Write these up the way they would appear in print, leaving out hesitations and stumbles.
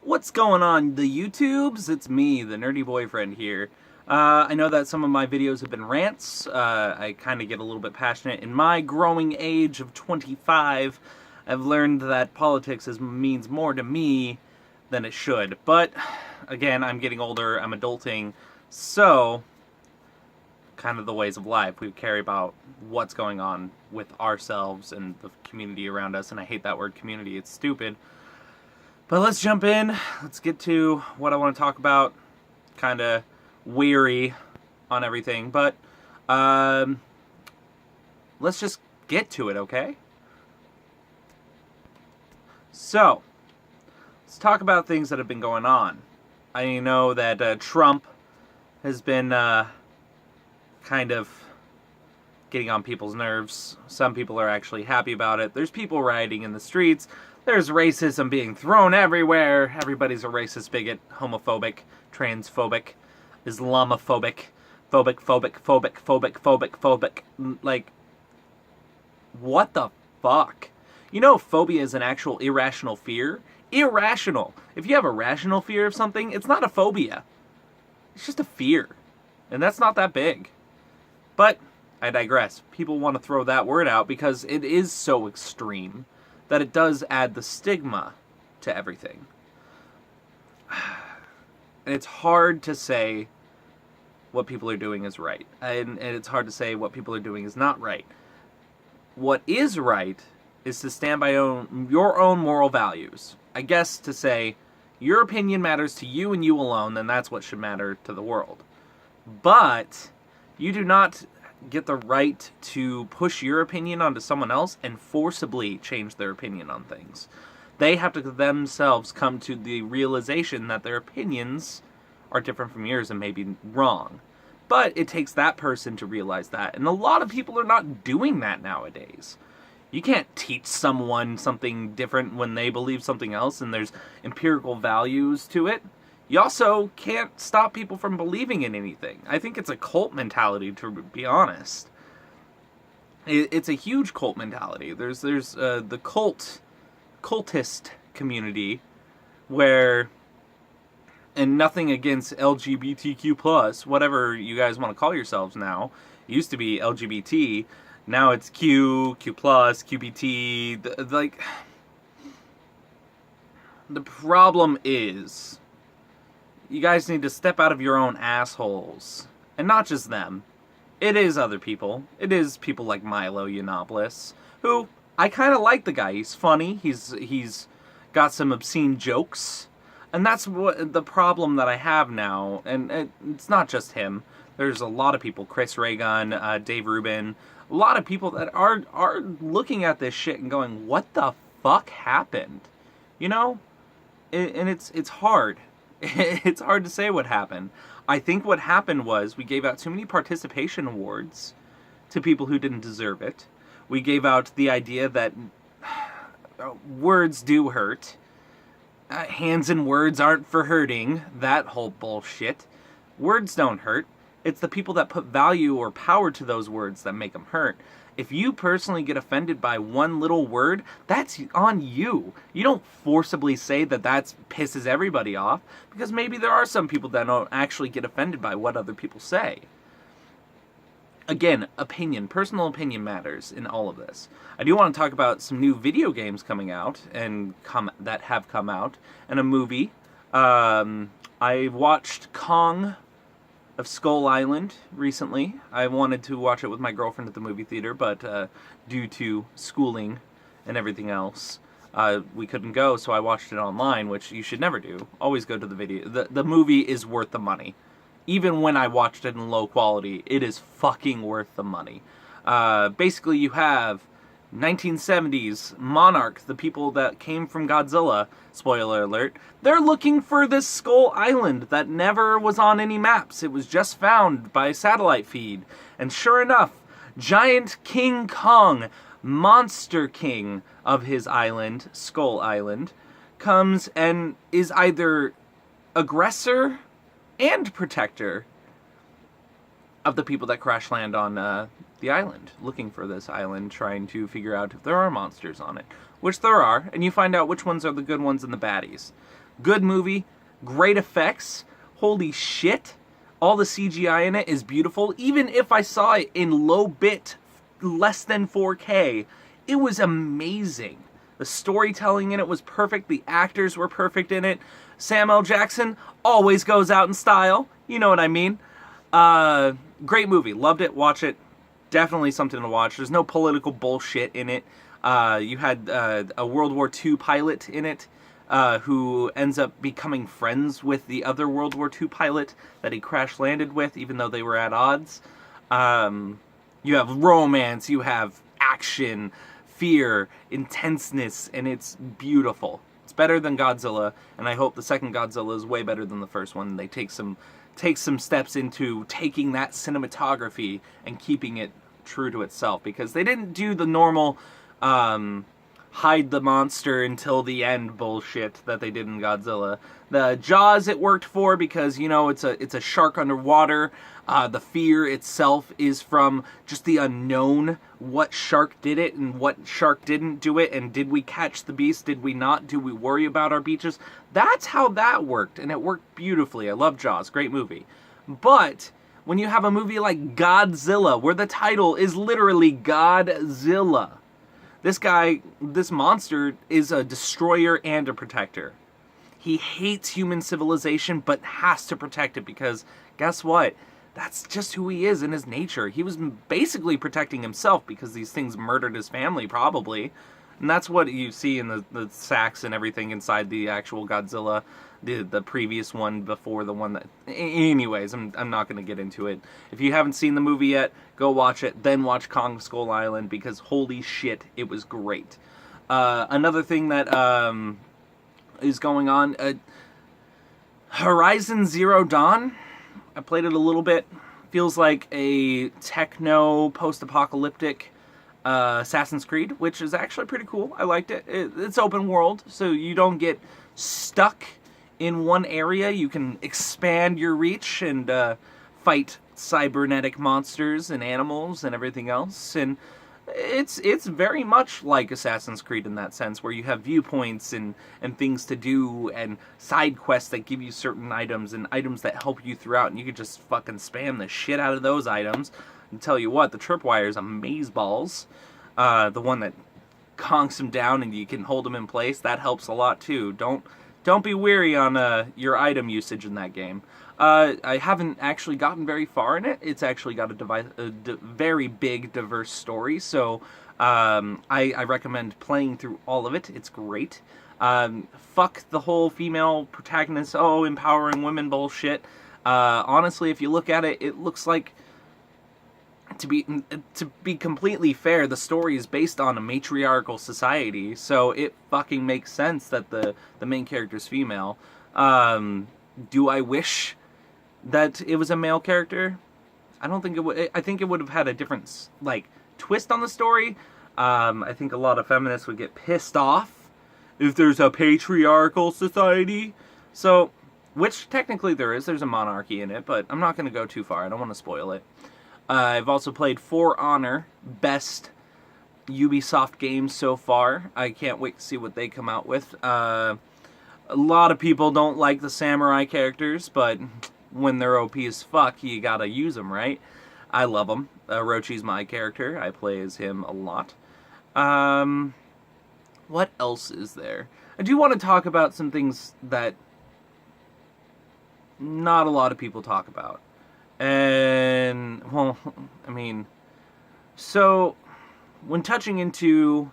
What's going on, the YouTubes? It's me, the nerdy boyfriend here. I know that some of my videos have been rants. I kind of get a little bit passionate. In my growing age of 25, I've learned that politics means more to me than it should. But, again, I'm getting older, I'm adulting, so kind of the ways of life. We care about what's going on with ourselves and the community around us, and I hate that word community. It's stupid. But let's jump in. Let's get to what I want to talk about. Kind of weary on everything, but let's just get to it, okay? So, let's talk about things that have been going on. I know that Trump has been kind of getting on people's nerves. Some people are actually happy about it. There's people rioting in the streets. There's racism being thrown everywhere. Everybody's a racist, bigot, homophobic, transphobic, Islamophobic, phobic. Like, what the fuck? You know, phobia is an actual irrational fear? Irrational. If you have a rational fear of something, it's not a phobia. It's just a fear. And that's not that big. But, I digress. People want to throw that word out because it is so extreme that it does add the stigma to everything. And it's hard to say what people are doing is right. And it's hard to say what people are doing is not right. What is right is to stand by your own moral values. I guess to say, your opinion matters to you and you alone, then that's what should matter to the world. But you do not get the right to push your opinion onto someone else and forcibly change their opinion on things. They have to themselves come to the realization that their opinions are different from yours and maybe wrong. But it takes that person to realize that. And a lot of people are not doing that nowadays. You can't teach someone something different when they believe something else and there's empirical values to it. You also can't stop people from believing in anything. I think it's a cult mentality, to be honest. It's a huge cult mentality. There's the cultist community where, and nothing against LGBTQ+, whatever you guys want to call yourselves now. It used to be LGBT, now it's Q+, QBT, like, the problem is, you guys need to step out of your own assholes. And not just them. It is other people. It is people like Milo Yiannopoulos, who, I kind of like the guy. He's funny. He's got some obscene jokes. And that's what the problem that I have now. And it's not just him. There's a lot of people. Chris Reagan, Dave Rubin. A lot of people that are looking at this shit and going, what the fuck happened? You know? And it's hard. It's hard to say what happened. I think what happened was we gave out too many participation awards to people who didn't deserve it. We gave out the idea that words do hurt. Hands and words aren't for hurting. That whole bullshit. Words don't hurt. It's the people that put value or power to those words that make them hurt. If you personally get offended by one little word, that's on you. You don't forcibly say that pisses everybody off, because maybe there are some people that don't actually get offended by what other people say. Again, personal opinion matters in all of this. I do want to talk about some new video games coming out, that have come out, and a movie. I watched Kong of Skull Island recently. I wanted to watch it with my girlfriend at the movie theater, but due to schooling and everything else, we couldn't go, so I watched it online, which you should never do. Always go to the video. The movie is worth the money. Even when I watched it in low quality, it is fucking worth the money. Basically, you have 1970s Monarch, the people that came from Godzilla, spoiler alert, they're looking for this Skull Island that never was on any maps. It was just found by satellite feed. And sure enough, giant King Kong, monster king of his island, Skull Island, comes and is either aggressor and protector of the people that crash land on the island, looking for this island, trying to figure out if there are monsters on it. Which there are, and you find out which ones are the good ones and the baddies. Good movie, great effects. Holy shit. All the CGI in it is beautiful. Even if I saw it in low bit, less than 4K, it was amazing. The storytelling in it was perfect. The actors were perfect in it. Samuel L. Jackson always goes out in style. You know what I mean. Great movie. Loved it. Watch it. Definitely something to watch. There's no political bullshit in it. You had a World War II pilot in it who ends up becoming friends with the other World War II pilot that he crash landed with, even though they were at odds. You have romance. You have action, fear, intenseness, and it's beautiful. It's better than Godzilla, and I hope the second Godzilla is way better than the first one. They take some steps into taking that cinematography and keeping it true to itself, because they didn't do the normal hide the monster until the end bullshit that they did in Godzilla. The Jaws it worked for because, you know, it's a shark underwater. The fear itself is from just the unknown. What shark did it and what shark didn't do it, and did we catch the beast, did we not, do we worry about our beaches? That's how that worked, and it worked beautifully. I love Jaws, great movie. But when you have a movie like Godzilla, where the title is literally Godzilla, this monster is a destroyer and a protector. He hates human civilization, but has to protect it because, guess what? That's just who he is in his nature. He was basically protecting himself because these things murdered his family, probably. And that's what you see in the sacks and everything inside the actual Godzilla, the previous one before the one that... Anyways, I'm not going to get into it. If you haven't seen the movie yet, go watch it, then watch Kong Skull Island, because holy shit, it was great. Another thing that is going on, Horizon Zero Dawn, I played it a little bit. Feels like a techno post-apocalyptic Assassin's Creed, which is actually pretty cool. I liked it. It's open world, so you don't get stuck in one area. You can expand your reach and fight cybernetic monsters and animals and everything else. And it's very much like Assassin's Creed in that sense, where you have viewpoints and things to do and side quests that give you certain items and items that help you throughout, and you could just fucking spam the shit out of those items. And tell you what, the tripwire is amazeballs. The one that conks him down and you can hold him in place, that helps a lot too. Don't be weary on your item usage in that game. I haven't actually gotten very far in it. It's actually got a very big, diverse story, so I recommend playing through all of it. It's great. Fuck the whole female protagonist, empowering women bullshit. Honestly, if you look at it, it looks like, to be completely fair, the story is based on a matriarchal society, so it fucking makes sense that the main character's female. Do I wish that it was a male character? I don't think it would. I think it would have had a different, twist on the story. I think a lot of feminists would get pissed off if there's a patriarchal society. So, which technically there's a monarchy in it, but I'm not going to go too far. I don't want to spoil it. I've also played For Honor, best Ubisoft game so far. I can't wait to see what they come out with. A lot of people don't like the samurai characters, but when they're OP as fuck, you gotta use them, right? I love them. Orochi's my character. I play as him a lot. What else is there? I do want to talk about some things that not a lot of people talk about. And, well, I mean, so when touching into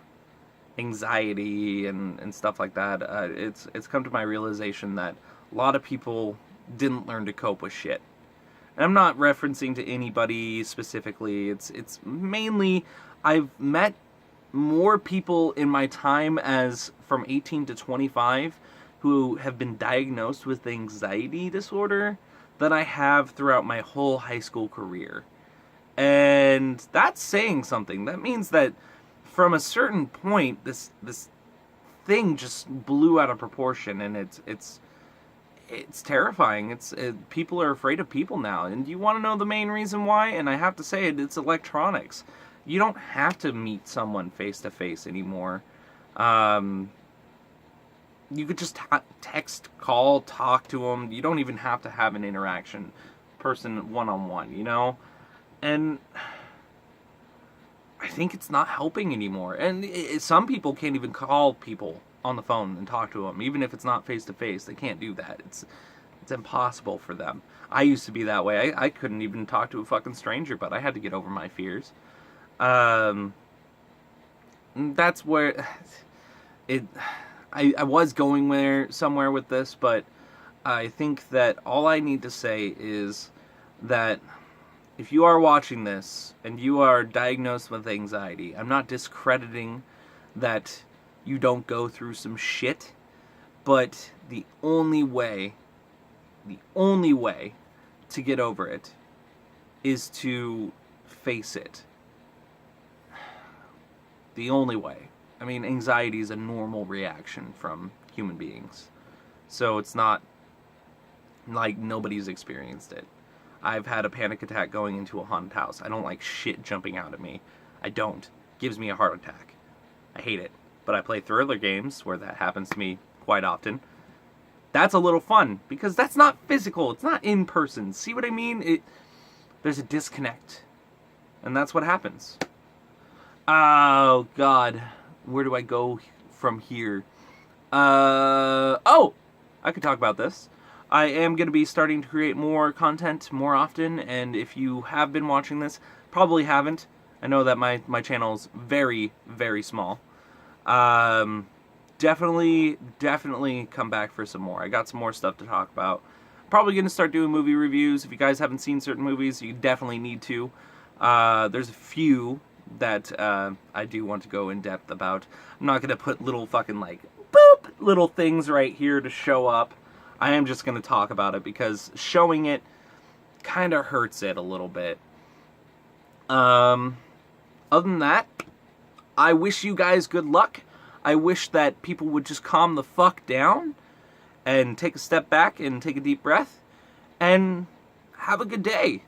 anxiety and stuff like that, it's come to my realization that a lot of people didn't learn to cope with shit. And I'm not referencing to anybody specifically. It's mainly, I've met more people in my time as from 18 to 25 who have been diagnosed with anxiety disorder than I have throughout my whole high school career. And that's saying something. That means that from a certain point, this thing just blew out of proportion, and it's terrifying. People are afraid of people now. And you want to know the main reason why? And I have to say it's electronics. You don't have to meet someone face to face anymore. you could just text, call, talk to them. You don't even have to have an interaction, person one-on-one, you know? And I think it's not helping anymore. And some people can't even call people on the phone and talk to them, even if it's not face-to-face. They can't do that. It's impossible for them. I used to be that way. I couldn't even talk to a fucking stranger, but I had to get over my fears. That's where I was going somewhere with this, but I think that all I need to say is that if you are watching this and you are diagnosed with anxiety, I'm not discrediting that you don't go through some shit, but the only way to get over it is to face it. The only way. I mean, anxiety is a normal reaction from human beings. So it's not like nobody's experienced it. I've had a panic attack going into a haunted house. I don't like shit jumping out at me. I don't. It gives me a heart attack. I hate it. But I play thriller games where that happens to me quite often. That's a little fun because that's not physical. It's not in person. See what I mean? There's a disconnect. And that's what happens. Oh, God. Where do I go from here? Oh! I could talk about this. I am going to be starting to create more content more often, and if you have been watching this, probably haven't. I know that my channel is very, very small. Definitely come back for some more. I got some more stuff to talk about. Probably going to start doing movie reviews. If you guys haven't seen certain movies, you definitely need to. There's a few that I do want to go in depth about. I'm not going to put little fucking like boop little things right here to show up. I am just going to talk about it because showing it kind of hurts it a little bit. Other than that, I wish you guys good luck. I wish that people would just calm the fuck down and take a step back and take a deep breath and have a good day.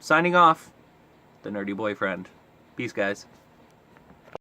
Signing off, the Nerdy Boyfriend. Peace, guys.